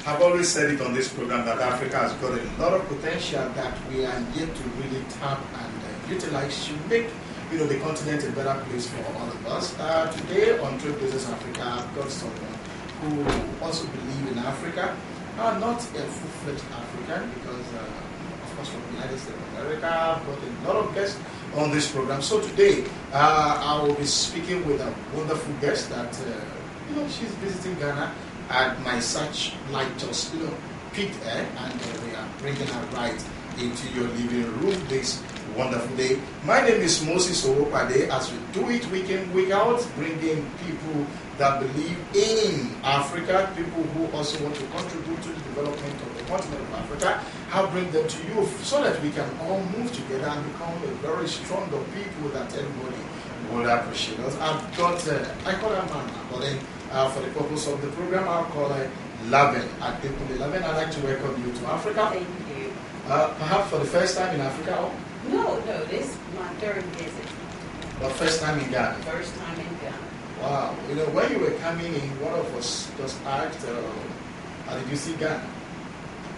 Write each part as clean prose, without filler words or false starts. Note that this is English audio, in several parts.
I've always said it on this program that Africa has got a lot of potential that we are yet to really tap and utilize to make the continent a better place for all of us. Today on Trade Business Africa, I've got someone who also believes in Africa, not a full-fledged African, because of course from the United States of America, I've got a lot of guests on this program. So today, I will be speaking with a wonderful guest that, she's visiting Ghana, and my search light just, picked her, and we are bringing her right into your living room this wonderful day. My name is Moses Owopade. As we do it week in, week out, bringing people that believe in Africa, people who also want to contribute to the development of the continent of Africa. I'll bring them to you so that we can all move together and become a very strong people that everybody would appreciate us. I've got, I call her Mama, but then for the purpose of the program, I'll call her LaVerne Adekunle. LaVerne, I'd like to welcome you to Africa. Thank you. Perhaps for the first time in Africa? No, this is my third visit. But first time in Ghana? First time in Ghana. Wow. When you were coming in, one of us just asked, how did you see Ghana?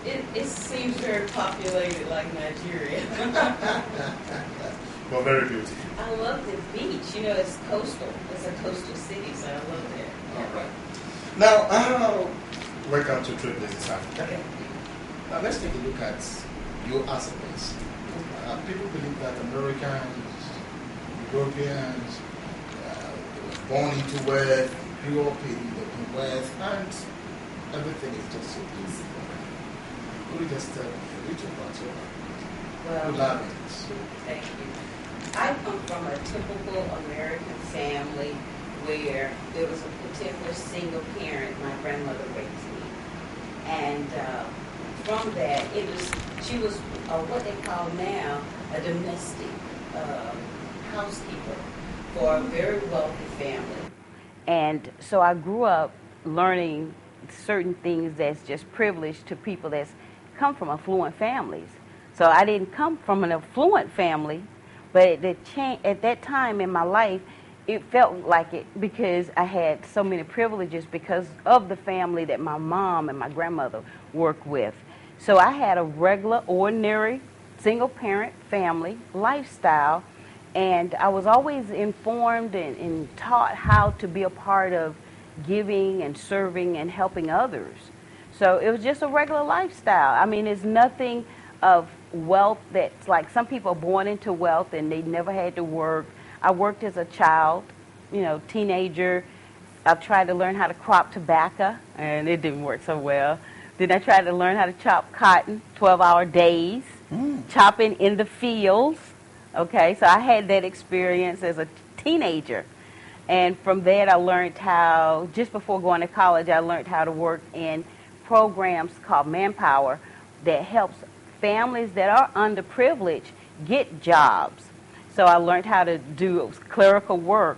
It seems very populated like Nigeria. Well, very beautiful. I love the beach. It's coastal. It's a coastal city, so I love it. All right. Now, welcome to Trade Business Africa. Okay. Now, let's take a look at your aspects. People believe that Americans, Europeans, they were born into wealth, grew up in wealth, and everything is just so easy for them. Could you just tell me a little about your lives? Thank you. I come from a typical American family where there was a particular single parent. My grandmother raised me, and from that, she was what they call now a domestic housekeeper for a very wealthy family. And so I grew up learning certain things that's just privileged to people that's come from affluent families. So I didn't come from an affluent family, but at that time in my life, it felt like it because I had so many privileges because of the family that my mom and my grandmother worked with. So I had a regular, ordinary, single-parent family lifestyle, and I was always informed and taught how to be a part of giving and serving and helping others. So it was just a regular lifestyle. I mean, it's nothing of wealth that's like some people are born into wealth and they never had to work. I worked as a child, teenager. I tried to learn how to crop tobacco, and it didn't work so well. Then I tried to learn how to chop cotton, 12-hour days, chopping in the fields. Okay, so I had that experience as a teenager. And from that, I learned how, just before going to college, I learned how to work in programs called Manpower that helps families that are underprivileged get jobs. So I learned how to do clerical work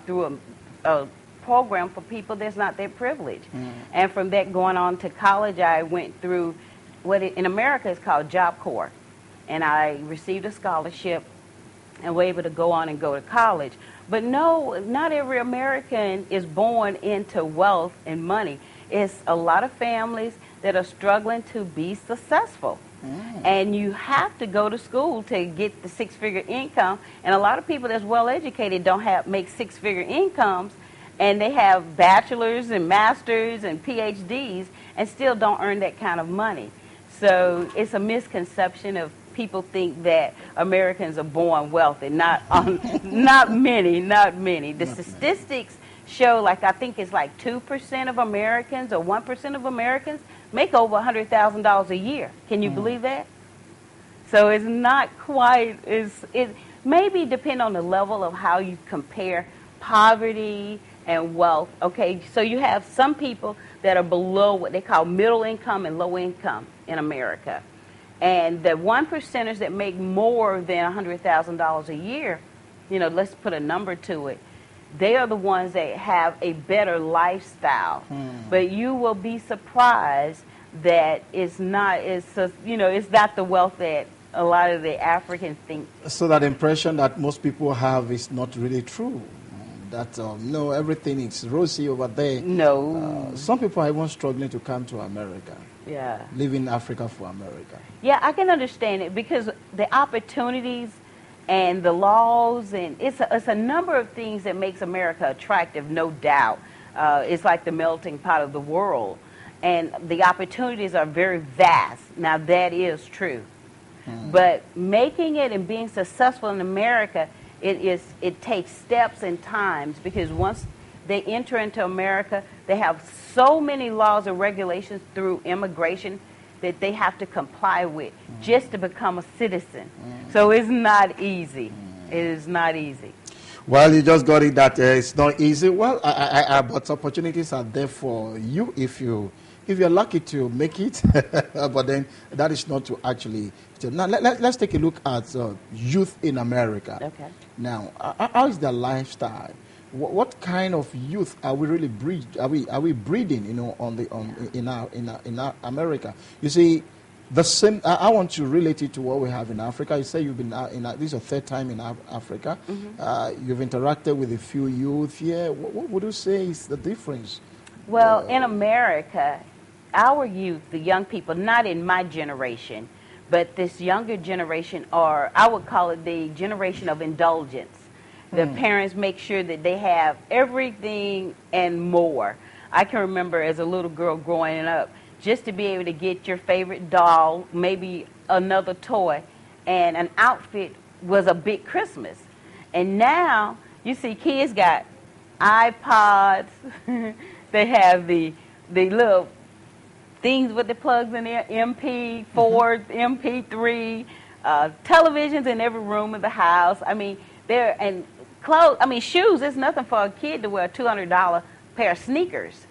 through a program for people that's not that privileged. And from that, going on to college, I went through what in America is called Job Corps. And I received a scholarship and were able to go on and go to college. But no, not every American is born into wealth and money. It's a lot of families that are struggling to be successful. And you have to go to school to get the six-figure income. And a lot of people that's well-educated don't make six-figure incomes, and they have bachelors and masters and PhDs and still don't earn that kind of money. So it's a misconception of people think that Americans are born wealthy. Not many. The statistics show, I think it's 2% of Americans or 1% of Americans make over $100,000 a year. Can you believe that? So it's not quite, it maybe depend on the level of how you compare poverty and wealth. Okay, so you have some people that are below what they call middle income and low income in America. And the 1%ers that make more than $100,000 a year, let's put a number to it, they are the ones that have a better lifestyle. But you will be surprised that it's not the wealth that a lot of the Africans think. So that impression that most people have is not really true. that no, everything is rosy over there. No. Some people are even struggling to come to America. Yeah. Leaving Africa for America. Yeah, I can understand it because the opportunities and the laws, and it's a number of things that makes America attractive, no doubt. It's like the melting pot of the world. And the opportunities are very vast. Now, that is true. But making it and being successful in America, it takes steps and times, because once they enter into America, they have so many laws and regulations through immigration that they have to comply with just to become a citizen. So it's not easy. It is not easy. Well, you just got it that it's not easy. Well, but opportunities are there for you if you're lucky to make it. But then that is not to actually. Now let's take a look at youth in America. Okay. Now, how is their lifestyle? What kind of youth are we really Are we breeding? In our America. You see, the same. I want to relate it to what we have in Africa. You say you've been this is your third time in Africa. You've interacted with a few youth here. What would you say is the difference? Well, in America, our youth, the young people, not in my generation, but this younger generation, or I would call it the generation of indulgence. The parents make sure that they have everything and more. I can remember as a little girl growing up, just to be able to get your favorite doll, maybe another toy, and an outfit was a big Christmas. And now you see kids got iPods, they have the little things with the plugs in there, MP4, MP3, televisions in every room of the house. I mean, and clothes. I mean, shoes. It's nothing for a kid to wear a $200 pair of sneakers.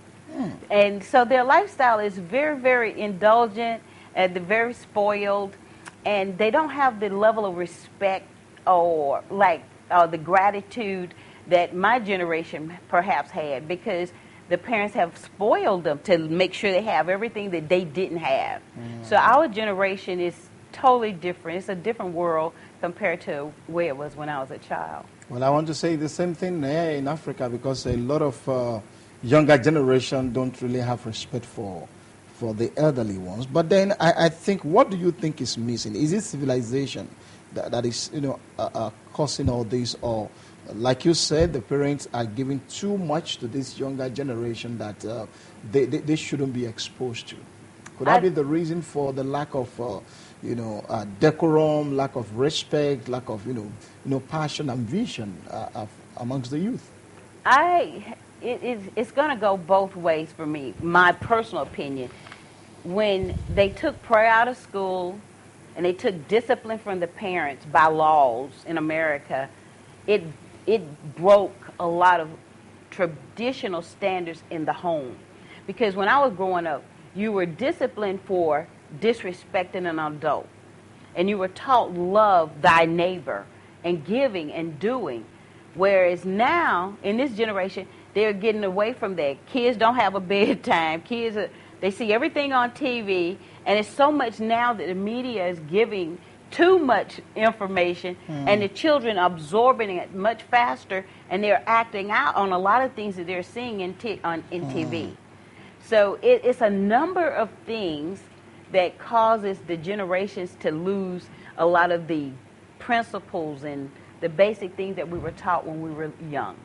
And so their lifestyle is very, very indulgent, and they're very spoiled, and they don't have the level of respect or the gratitude that my generation perhaps had, because the parents have spoiled them to make sure they have everything that they didn't have. So our generation is totally different. It's a different world compared to where it was when I was a child. Well, I want to say the same thing here in Africa, because a lot of younger generation don't really have respect for the elderly ones. But then I think, what do you think is missing? Is it civilization that is causing all this, or like you said, the parents are giving too much to this younger generation that they shouldn't be exposed to? Could that be the reason for the lack of decorum, lack of respect, lack of passion and vision amongst the youth? It's going to go both ways for me. My personal opinion, when they took prayer out of school and they took discipline from the parents by laws in America, it broke a lot of traditional standards in the home. Because when I was growing up, you were disciplined for disrespecting an adult, and you were taught love thy neighbor and giving and doing. Whereas now, in this generation, they're getting away from that. Kids don't have a bedtime. They see everything on TV, and it's so much now that the media is giving too much information, and the children absorbing it much faster, and they're acting out on a lot of things that they're seeing in TV. So it's a number of things that causes the generations to lose a lot of the principles and the basic things that we were taught when we were young.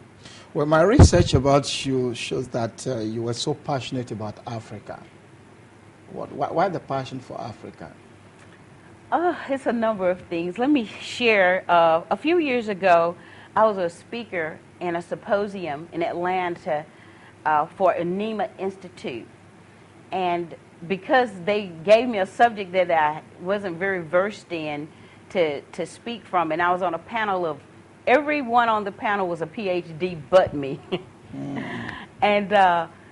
Well, my research about you shows that you were so passionate about Africa. Why the passion for Africa? It's a number of things. Let me share. A few years ago, I was a speaker in a symposium in Atlanta for Anima Institute. And because they gave me a subject that I wasn't very versed in to speak from, and I was on a panel of, everyone on the panel was a PhD but me. And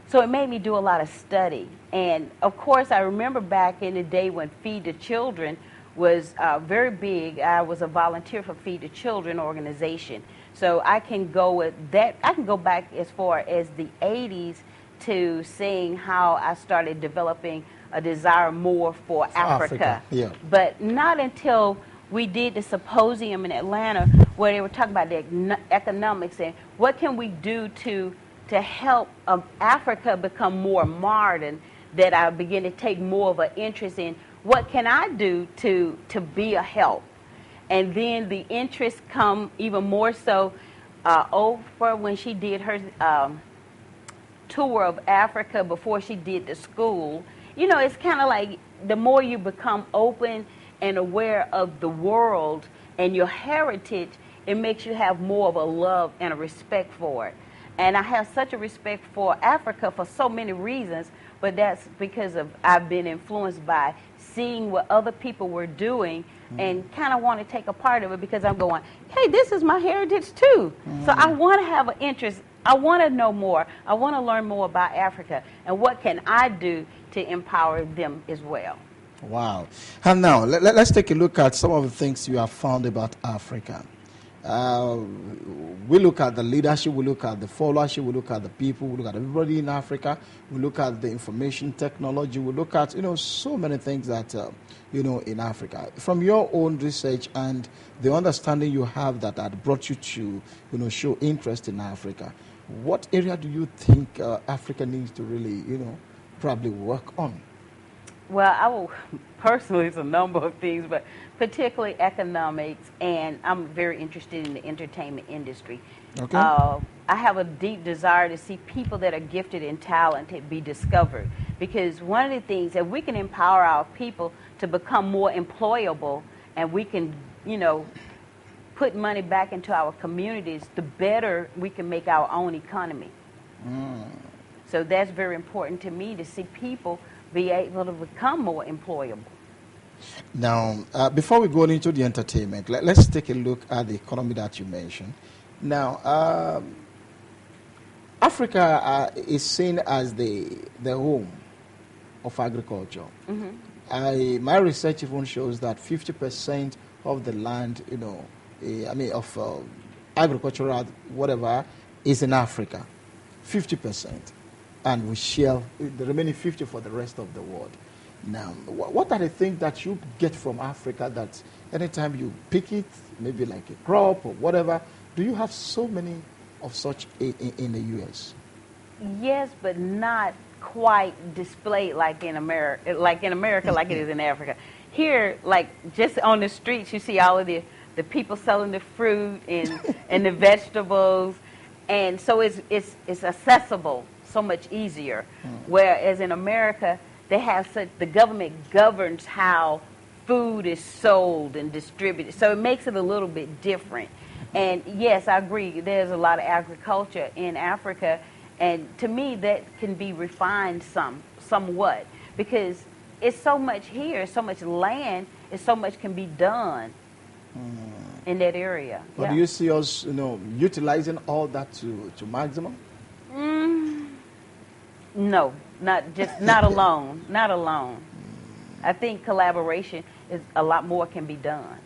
so it made me do a lot of study. And of course, I remember back in the day when Feed the Children was very big. I was a volunteer for Feed the Children organization. So I can go with that. I can go back as far as the 80s to seeing how I started developing a desire more for Africa. Yeah. But not until we did the symposium in Atlanta where they were talking about the economics and what can we do to help Africa become more modern, that I begin to take more of an interest in what can I do to be a help. And then the interest come even more so over when she did her tour of Africa before she did the school. You know, it's kind of like the more you become open and aware of the world and your heritage, it makes you have more of a love and a respect for it. And I have such a respect for Africa for so many reasons, but that's because of I've been influenced by seeing what other people were doing and kind of want to take a part of it because I'm going, hey, this is my heritage too. So I want to have an interest. I want to know more. I want to learn more about Africa and what can I do to empower them as well. Wow. And now, let's take a look at some of the things you have found about Africa. We look at the leadership, we look at the followership, we look at the people, we look at everybody in Africa, we look at the information technology, we look at, so many things that, in Africa. From your own research and the understanding you have that had brought you to, show interest in Africa, what area do you think Africa needs to really, probably work on? Well, I will personally, it's a number of things, but particularly economics, and I'm very interested in the entertainment industry. Okay. I have a deep desire to see people that are gifted and talented be discovered, because one of the things that we can empower our people to become more employable, and we can, put money back into our communities, the better we can make our own economy. So that's very important to me, to see people be able to become more employable. Now, before we go into the entertainment, let's take a look at the economy that you mentioned. Now, Africa is seen as the home of agriculture. My research even shows that 50% of the land, of agricultural whatever, is in Africa. 50%. And we share the remaining 50% for the rest of the world. Now, what are the things that you get from Africa that anytime you pick it, maybe like a crop or whatever, do you have so many of such in the U.S.? Yes, but not quite displayed like in America, like it is in Africa. Here, like just on the streets, you see all of the people selling the fruit and the vegetables, and so it's accessible so much easier. Whereas in America, they have the government governs how food is sold and distributed, so it makes it a little bit different. And yes, I agree, there's a lot of agriculture in Africa, and to me that can be refined somewhat, because it's so much here, so much land, and so much can be done in that area. But do you see us, utilizing all that to maximum? No, not alone. Not alone. I think collaboration is a lot more can be done.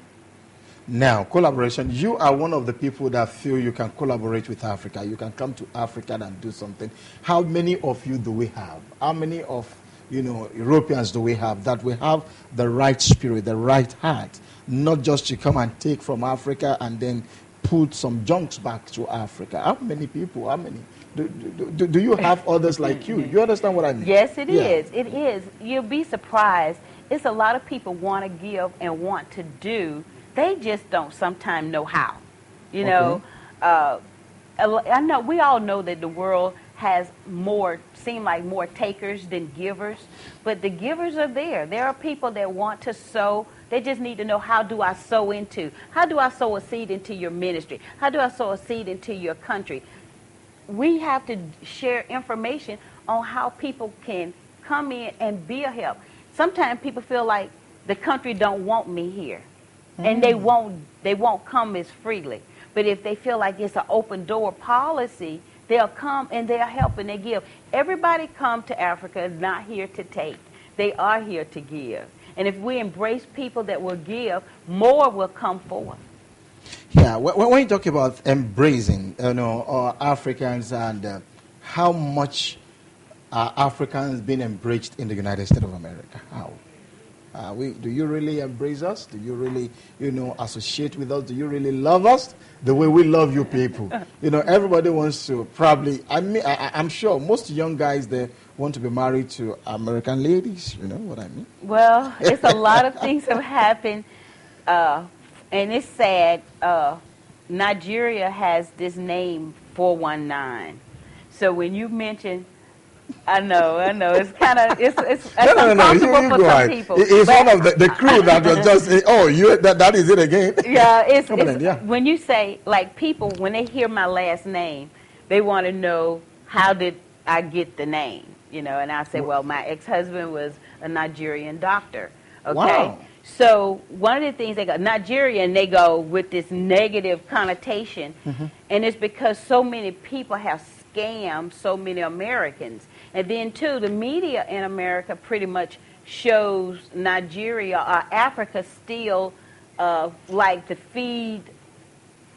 Now, collaboration. You are one of the people that feel you can collaborate with Africa. You can come to Africa and do something. How many of you do we have? How many of Europeans do we have that we have the right spirit, the right heart, not just to come and take from Africa and then put some junks back to Africa? How many people? How many? Do you have others like you? You understand what I mean? Yes, it is. It is. You'll be surprised. It's a lot of people want to give and want to do. They just don't sometimes know how. I know we all know that the world has more takers than givers, but the givers are there. There are people that want to sow. They just need to know, how do I sow a seed into your ministry? How do I sow a seed into your country? We have to share information on how people can come in and be a help. Sometimes people feel like the country don't want me here, and they won't come as freely. But if they feel like it's an open door policy, they'll come and they'll help and they give. Everybody come to Africa is not here to take. They are here to give. And if we embrace people that will give, more will come forth. Yeah, when you talk about embracing, Africans and how much are Africans being embraced in the United States of America? How? Do you really embrace us? Do you really, associate with us? Do you really love us the way we love you people? Everybody wants to probably, I'm sure most young guys there want to be married to American ladies. You know what I mean? Well, it's a lot of things have happened, and it's sad. Nigeria has this name 419. So when you mention, I know, it's kind of it's uncomfortable You for go some ahead. people. It's one of the crew that was just that is it again. Yeah, it's yeah. When you say, like, people, when they hear my last name, they want to know, how did I get the name? And I say, well, my ex-husband was a Nigerian doctor. Okay. Wow. So one of the things they go, Nigerian, they go with this negative connotation, and it's because so many people have scammed so many Americans. And then, too, the media in America pretty much shows Nigeria or Africa still like the feed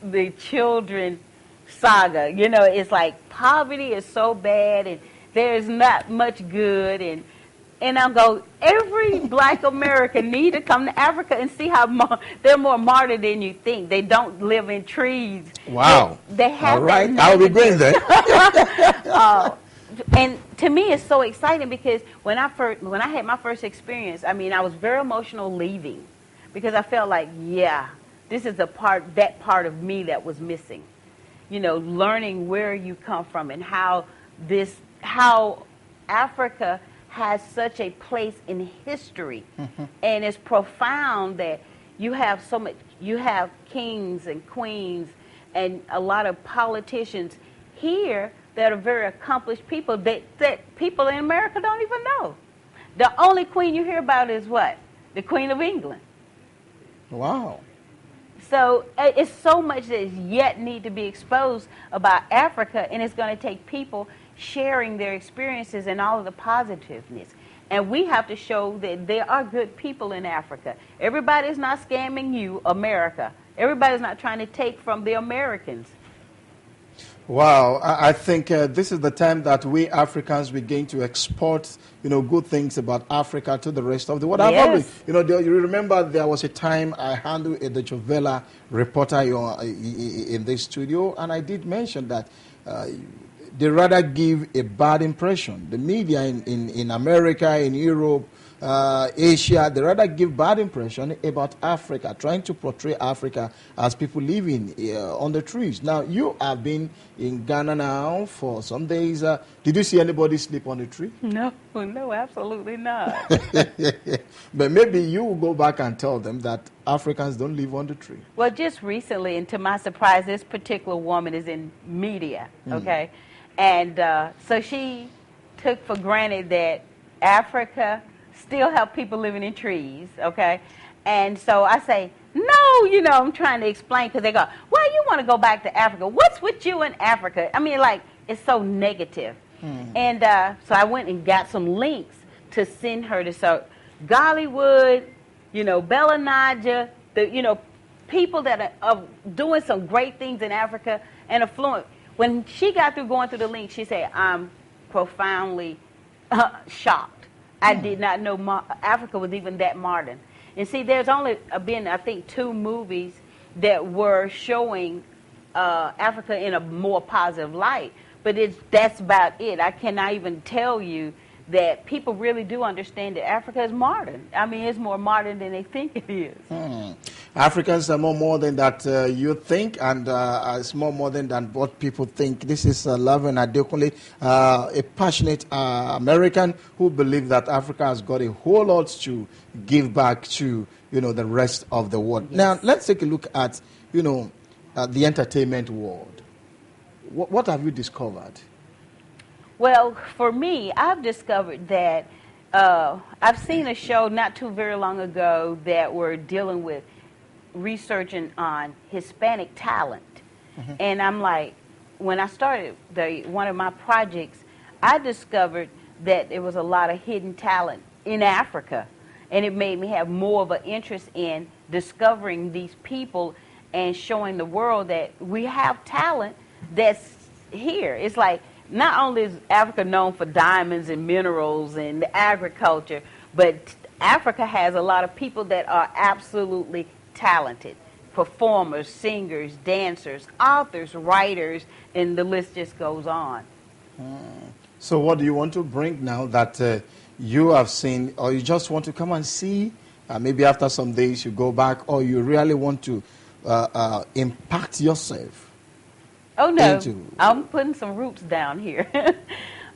the children saga. It's like poverty is so bad, and there's not much good, and I'll go, every black American need to come to Africa and see how they're more martyred than you think. They don't live in trees. Wow. They have all right. I'll be going there. And to me, it's so exciting because when I had my first experience, I was very emotional leaving, because I felt like, yeah, this is that part of me that was missing. Learning where you come from and how Africa has such a place in history, and it's profound that you have kings and queens and a lot of politicians here that are very accomplished people that people in America don't even know. The only queen you hear about is what? The Queen of England. Wow. So it's so much that is yet need to be exposed about Africa, and it's going to take people sharing their experiences and all of the positiveness. And we have to show that there are good people in Africa. Everybody's not scamming you, America. Everybody's not trying to take from the Americans. Wow, I think this is the time that we Africans begin to export, good things about Africa to the rest of the world. Yes. You remember there was a time I handled a Deutsche Welle reporter in this studio, and I did mention that they rather give a bad impression. The media in America, in Europe, Asia, they rather give bad impression about Africa, trying to portray Africa as people living on the trees. Now, you have been in Ghana now for some days. Did you see anybody sleep on a tree? No, absolutely not. But maybe you will go back and tell them that Africans don't live on the tree. Well, just recently, and to my surprise, this particular woman is in media, okay? And so she took for granted that Africa still have people living in trees, okay? And so I say, no, I'm trying to explain, because they go, well, you want to go back to Africa. What's with you in Africa? It's so negative. And so I went and got some links to send her to Gollywood, Bella Naja, people that are doing some great things in Africa and affluent. When she got through going through the link, she said, I'm profoundly shocked. I did not know Africa was even that modern. And see, there's only been, I think, 2 movies that were showing Africa in a more positive light. But that's about it. I cannot even tell you that people really do understand that Africa is modern. It's more modern than they think it is. Africans are more modern than you think, and it's more modern than what people think. This is LaVerne Adekunle, a passionate American who believes that Africa has got a whole lot to give back to, the rest of the world. Yes. Now, let's take a look at, the entertainment world. What have you discovered? Well, for me, I've discovered that I've seen a show not too very long ago that were dealing with researching on Hispanic talent. And I'm like, when I started one of my projects, I discovered that there was a lot of hidden talent in Africa. And it made me have more of an interest in discovering these people and showing the world that we have talent that's here. It's like, not only is Africa known for diamonds and minerals and agriculture, but Africa has a lot of people that are absolutely talented. Performers, singers, dancers, authors, writers, and the list just goes on. So what do you want to bring now that you have seen, or you just want to come and see? Maybe after some days you go back, or you really want to impact yourself? Oh, no. Into, I'm putting some roots down here.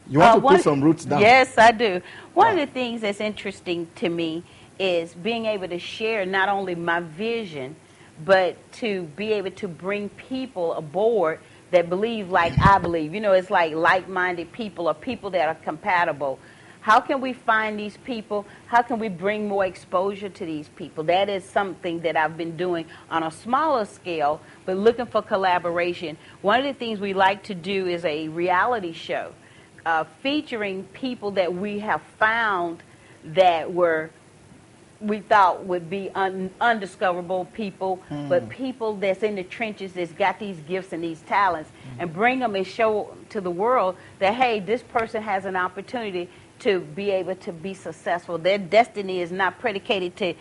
you want to put some roots down? Yes, I do. One of the things that's interesting to me is being able to share not only my vision, but to be able to bring people aboard that believe like I believe. You know, it's like like-minded people or people that are compatible. How can we find these people? How can we bring more exposure to these people? That is something that I've been doing on a smaller scale, but looking for collaboration. One of the things we like to do is a reality show featuring people that we have found that we thought would be undiscoverable people, but people that's in the trenches that's got these gifts and these talents, and bring them and show to the world that, hey, this person has an opportunity to be able to be successful. Their destiny is not predicated to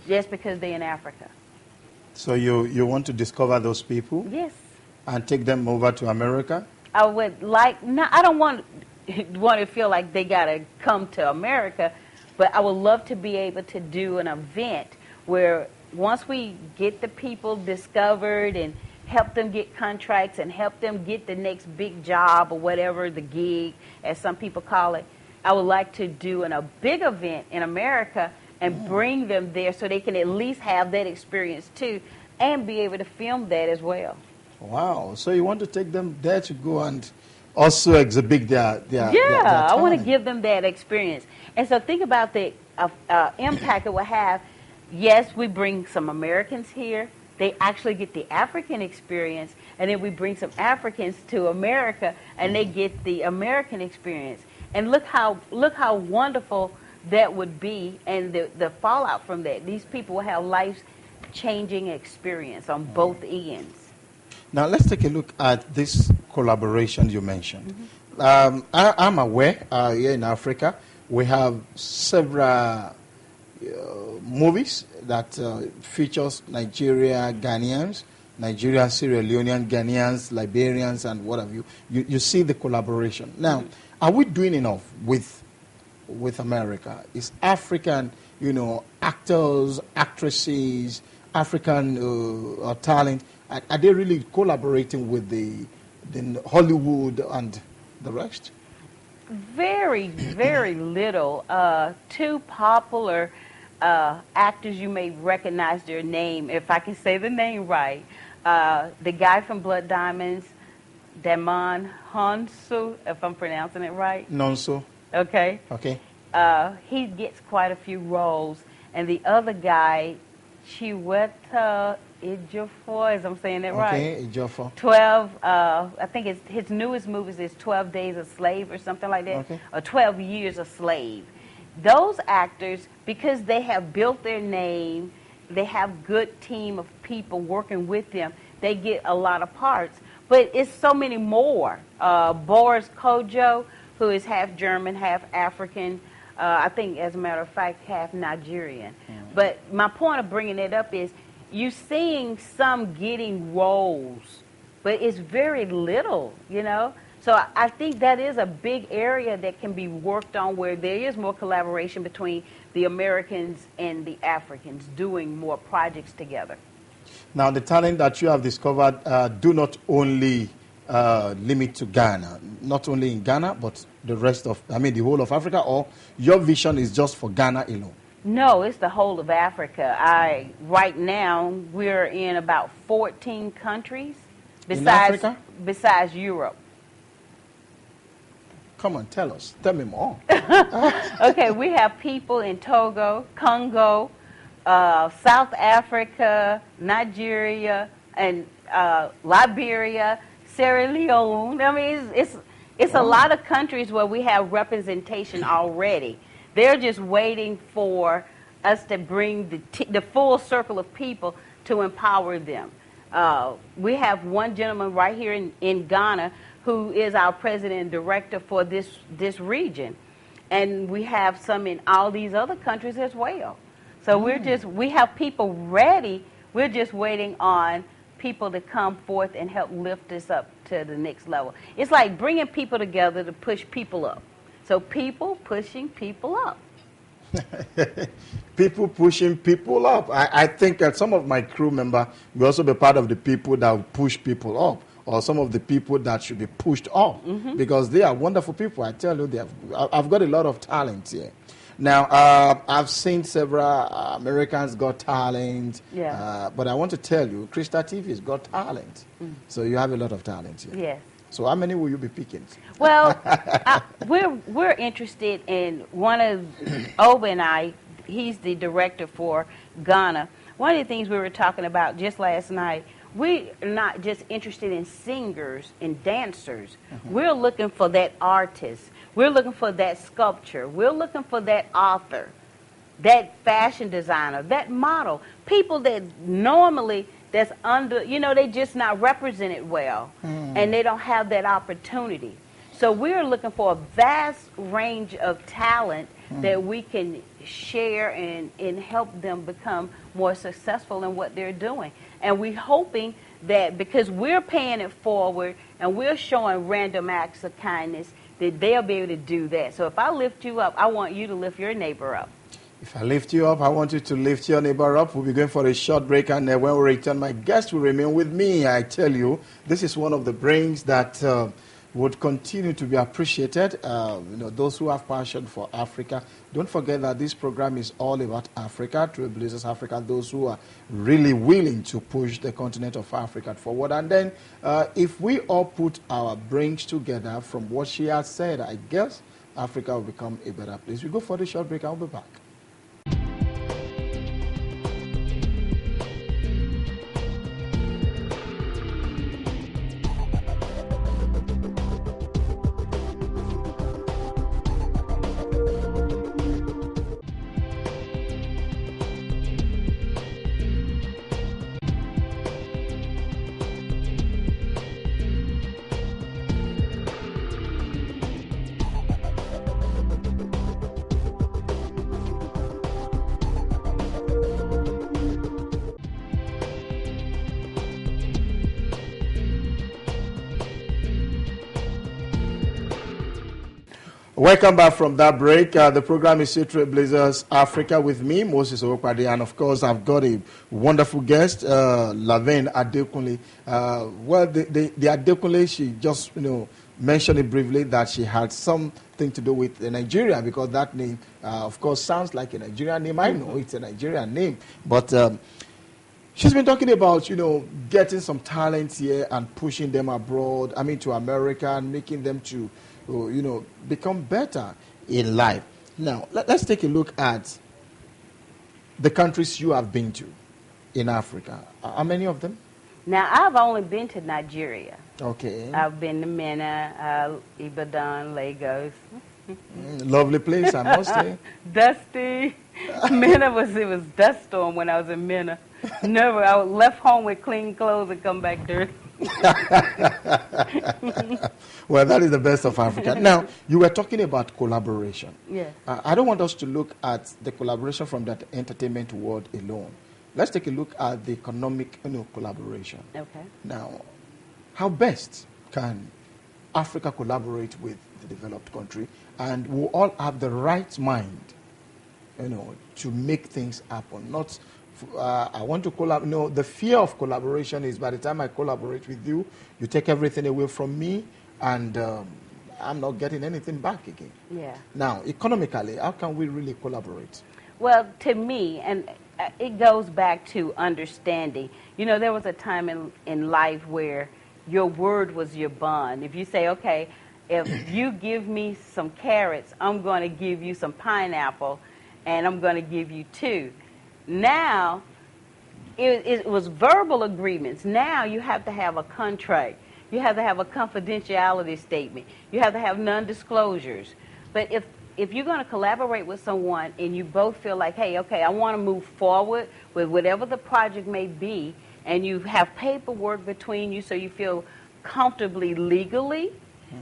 just because they're in Africa. So you want to discover those people? Yes. And take them over to America? I would like, no, I don't want to feel like they got to come to America, but I would love to be able to do an event where once we get the people discovered and help them get contracts and help them get the next big job or whatever, the gig, as some people call it, I would like to do a big event in America and bring them there so they can at least have that experience too and be able to film that as well. Wow. So you want to take them there to go and also exhibit their I want to give them that experience. And so think about the impact it will have. Yes, we bring some Americans here. They actually get the African experience, and then we bring some Africans to America, and they get the American experience. And look how wonderful that would be, and the fallout from that. These people will have life-changing experience on both ends. Now, let's take a look at this collaboration you mentioned. I'm aware here in Africa, we have several movies that features Nigeria, Ghanaians, Nigerian, Sierra Leonean, Ghanaians, Liberians, and what have you. You see the collaboration. Now, are we doing enough with America? Is African, actors, actresses, African talent, are they really collaborating with the Hollywood and the rest? Very, very little. Two popular actors, you may recognize their name, if I can say the name right. The guy from Blood Diamonds, Damon Honsu, if I'm pronouncing it right. Nonso. Okay. Okay. He gets quite a few roles. And the other guy, Chiwetel Ejiofor, as I'm saying that right. Okay, Ejiofor. 12, I think his newest movie is 12 Days a Slave or something like that, okay. Or 12 Years a Slave. Those actors, because they have built their name, they have good team of people working with them, they get a lot of parts. But it's so many more. Boris Kojo, who is half German, half African, I think, as a matter of fact, half Nigerian. But my point of bringing it up is you're seeing some getting roles, but it's very little, So I think that is a big area that can be worked on where there is more collaboration between the Americans and the Africans doing more projects together. Now, the talent that you have discovered do not only limit to Ghana, not only in Ghana, but the whole of Africa, or your vision is just for Ghana alone? No, it's the whole of Africa. Right now, we're in about 14 countries besides Europe. Come on, tell us. Tell me more. Okay, we have people in Togo, Congo, South Africa, Nigeria, and Liberia, Sierra Leone. I mean, it's a lot of countries where we have representation already. They're just waiting for us to bring the full circle of people to empower them. We have one gentleman right here in Ghana who is our president and director for this region. And we have some in all these other countries as well. So we have people ready. We're just waiting on people to come forth and help lift us up to the next level. It's like bringing people together to push people up. So people pushing people up. People pushing people up. I think that some of my crew members will also be part of the people that will push people up, or some of the people that should be pushed up, because they are wonderful people. I tell you, I've got a lot of talent here. Now, I've seen several Americans Got Talent, but I want to tell you, Krista TV's got talent. So you have a lot of talent here. Yes. So how many will you be picking? Well, we're interested in one of Oba and I. He's the director for Ghana. One of the things we were talking about just last night, we are not just interested in singers and dancers. We're looking for that artist. We're looking for that sculptor. We're looking for that author, that fashion designer, that model. People that normally that's under, they just not represented well, and they don't have that opportunity. So we're looking for a vast range of talent that we can share and help them become more successful in what they're doing. And we're hoping that because we're paying it forward and we're showing random acts of kindness, that they'll be able to do that. So if I lift you up, I want you to lift your neighbor up. If I lift you up, I want you to lift your neighbor up. We'll be going for a short break, and when we return, my guest will remain with me. I tell you, this is one of the brains that would continue to be appreciated. Those who have passion for Africa. Don't forget that this program is all about Africa, Trailblazers Africa, those who are really willing to push the continent of Africa forward. And then if we all put our brains together from what she has said, I guess Africa will become a better place. We go for the short break. I'll be back. Welcome back from that break. The program is Trailblazers Africa with me, Moses Owopade, and of course I've got a wonderful guest, LaVerne Adekunle. The Adekunle, she just mentioned it briefly that she had something to do with Nigeria, because that name, of course, sounds like a Nigerian name. I know it's a Nigerian name, but she's been talking about getting some talents here and pushing them abroad. I mean, to America, and making them to become better in life. Now, let's take a look at the countries you have been to in Africa. How many of them? Now, I've only been to Nigeria. Okay. I've been to Minna, Ibadan, Lagos. Lovely place, I must say. Dusty. Minna it was dust storm when I was in Minna. Never. I left home with clean clothes and come back dirty. Well, that is the best of Africa. Now, you were talking about collaboration. Yes. I don't want us to look at the collaboration from that entertainment world alone. Let's take a look at the economic collaboration. Okay. Now, how best can Africa collaborate with the developed country, and we'll all have the right mind, to make things happen? Not I want to collaborate. The fear of collaboration is by the time I collaborate with you, you take everything away from me, and I'm not getting anything back again. Yeah. Now, economically, how can we really collaborate? Well, to me, and it goes back to understanding. There was a time in life where your word was your bond. If you say, okay, if you give me some carrots, I'm going to give you some pineapple, and I'm going to give you 2. Now, it was verbal agreements. Now you have to have a contract. You have to have a confidentiality statement. You have to have non-disclosures. But if you're going to collaborate with someone and you both feel like, hey, okay, I want to move forward with whatever the project may be, and you have paperwork between you so you feel comfortably legally,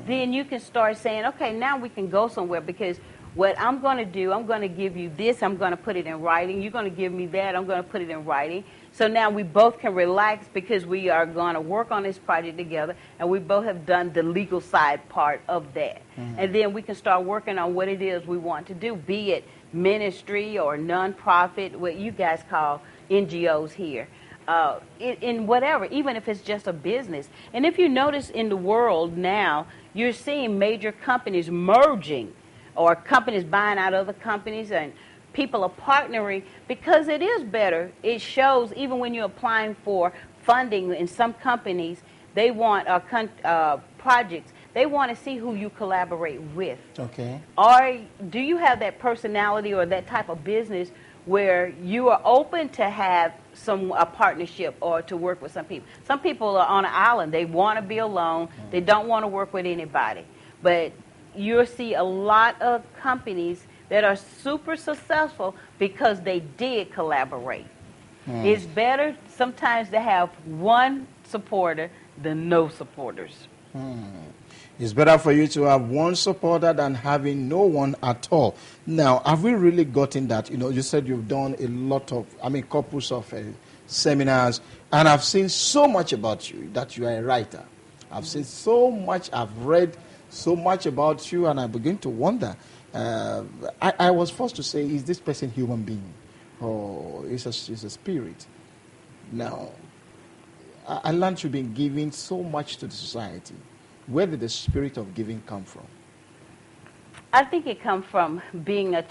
then you can start saying, okay, now we can go somewhere, because What I'm going to do, I'm going to give you this, I'm going to put it in writing. You're going to give me that, I'm going to put it in writing. So now we both can relax because we are going to work on this project together, and we both have done the legal side part of that. And then we can start working on what it is we want to do, be it ministry or nonprofit, what you guys call NGOs here. In whatever, even if it's just a business. And if you notice in the world now, you're seeing major companies merging or companies buying out other companies, and people are partnering because it is better. It shows even when you're applying for funding in some companies, they want projects. They want to see who you collaborate with. Okay. Or do you have that personality or that type of business where you are open to have a partnership or to work with some people? Some people are on an island. They want to be alone. They don't want to work with anybody. But you'll see a lot of companies that are super successful because they did collaborate. It's better sometimes to have one supporter than no supporters. It's better for you to have one supporter than having no one at all. Now, have we really gotten that? You know, you said you've done a lot of, couples of seminars, and I've seen so much about you, that you are a writer. I've seen so much, I've read so much about you, and I begin to wonder. I was forced to say, is this person human being? Or is a spirit? Now, I learned you've been giving so much to the society. Where did the spirit of giving come from? I think it comes from being a